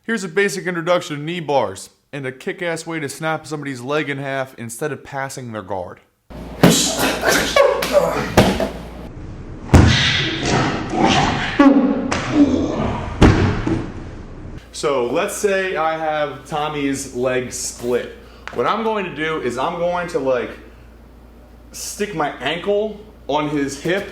Here's a basic introduction to knee bars, and a kick-ass way to snap somebody's leg in half instead of passing their guard. So let's say I have Tommy's leg split. What I'm going to do is I'm going to stick my ankle on his hip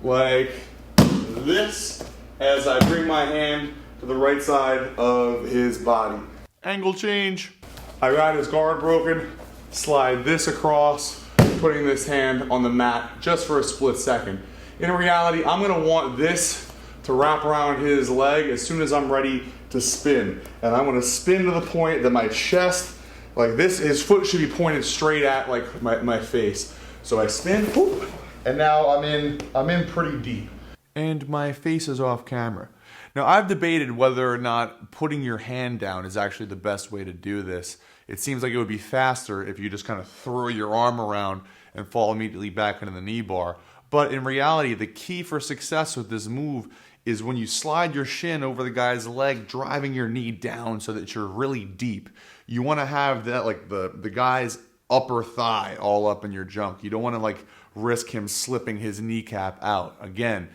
like this as I bring my hand to the right side of his body. Angle change. I got his guard broken, slide this across, putting this hand on the mat just for a split second. In reality, I'm gonna want this to wrap around his leg as soon as I'm ready to spin. And I'm gonna spin to the point that my chest, like this, his foot should be pointed straight at like my face. So I spin, whoop, and now I'm in pretty deep. And my face is off camera. Now, I've debated whether or not putting your hand down is actually the best way to do this. It seems like it would be faster if you just kind of throw your arm around and fall immediately back into the knee bar. But in reality, the key for success with this move is when you slide your shin over the guy's leg, driving your knee down so that you're really deep. You want to have that, like the guy's upper thigh all up in your junk. You don't want to risk him slipping his kneecap out. Again,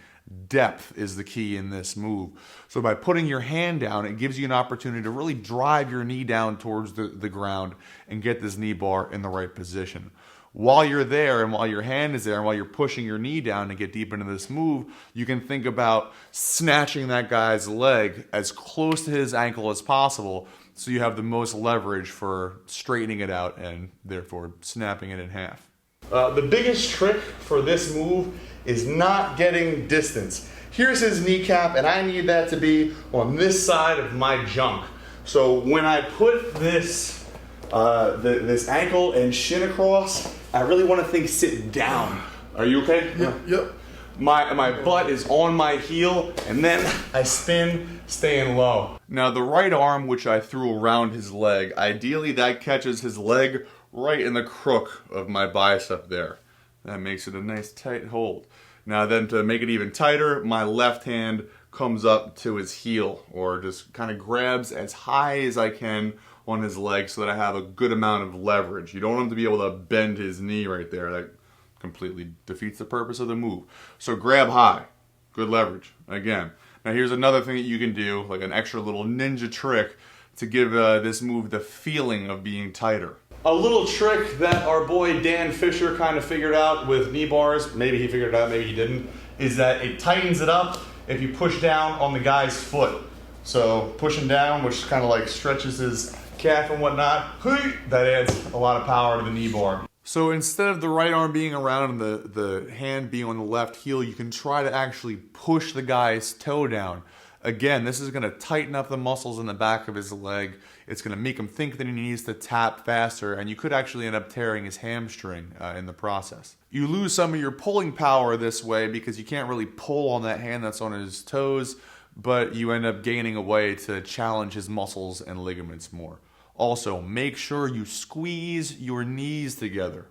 depth is the key in this move. So by putting your hand down, it gives you an opportunity to really drive your knee down towards the ground and get this knee bar in the right position. While you're there and while your hand is there and while you're pushing your knee down to get deep into this move, you can think about snatching that guy's leg as close to his ankle as possible so you have the most leverage for straightening it out and therefore snapping it in half. The biggest trick for this move is not getting distance. Here's his kneecap, and I need that to be on this side of my junk. So when I put this this ankle and shin across, I really want to think sit down. Are you okay? Yep. My butt is on my heel, and then I spin, staying low. Now the right arm, which I threw around his leg, ideally that catches his leg right in the crook of my bicep there. That makes it a nice tight hold. Now then, to make it even tighter, my left hand comes up to his heel, or just kind of grabs as high as I can on his leg so that I have a good amount of leverage. You don't want him to be able to bend his knee right there. That completely defeats the purpose of the move. So grab high, good leverage, again. Now here's another thing that you can do, like an extra little ninja trick to give this move the feeling of being tighter. A little trick that our boy Dan Fisher kind of figured out with knee bars, maybe he figured it out, maybe he didn't, is that it tightens it up if you push down on the guy's foot. So pushing down, which kind of stretches his calf and whatnot, that adds a lot of power to the knee bar. So instead of the right arm being around and the hand being on the left heel, you can try to actually push the guy's toe down. Again, this is going to tighten up the muscles in the back of his leg. It's going to make him think that he needs to tap faster, and you could actually end up tearing his hamstring in the process. You lose some of your pulling power this way because you can't really pull on that hand that's on his toes, but you end up gaining a way to challenge his muscles and ligaments more. Also, make sure you squeeze your knees together.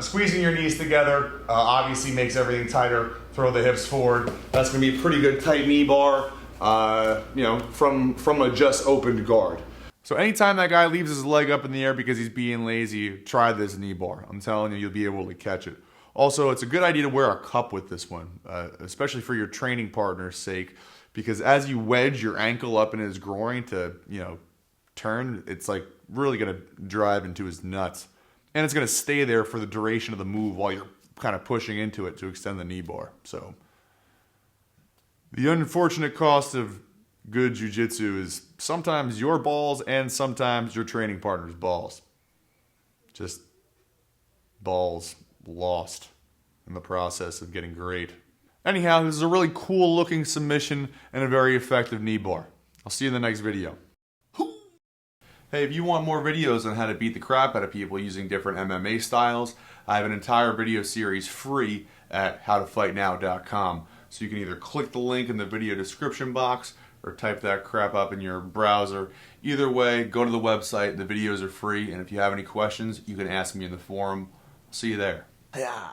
Squeezing your knees together obviously makes everything tighter. Throw the hips forward. That's going to be a pretty good tight knee bar. From a just opened guard. So anytime that guy leaves his leg up in the air because he's being lazy, try this knee bar. I'm telling you, you'll be able to catch it. Also, it's a good idea to wear a cup with this one, especially for your training partner's sake, because as you wedge your ankle up in his groin to, turn, it's really going to drive into his nuts. And it's going to stay there for the duration of the move while you're kind of pushing into it to extend the knee bar. So the unfortunate cost of good jiu-jitsu is sometimes your balls and sometimes your training partner's balls. Just balls lost in the process of getting great. Anyhow, this is a really cool looking submission and a very effective knee bar. I'll see you in the next video. Hey, if you want more videos on how to beat the crap out of people using different MMA styles, I have an entire video series free at howtofightnow.com. So you can either click the link in the video description box or type that crap up in your browser. Either way, go to the website. The videos are free, and if you have any questions, you can ask me in the forum. See you there. Yeah.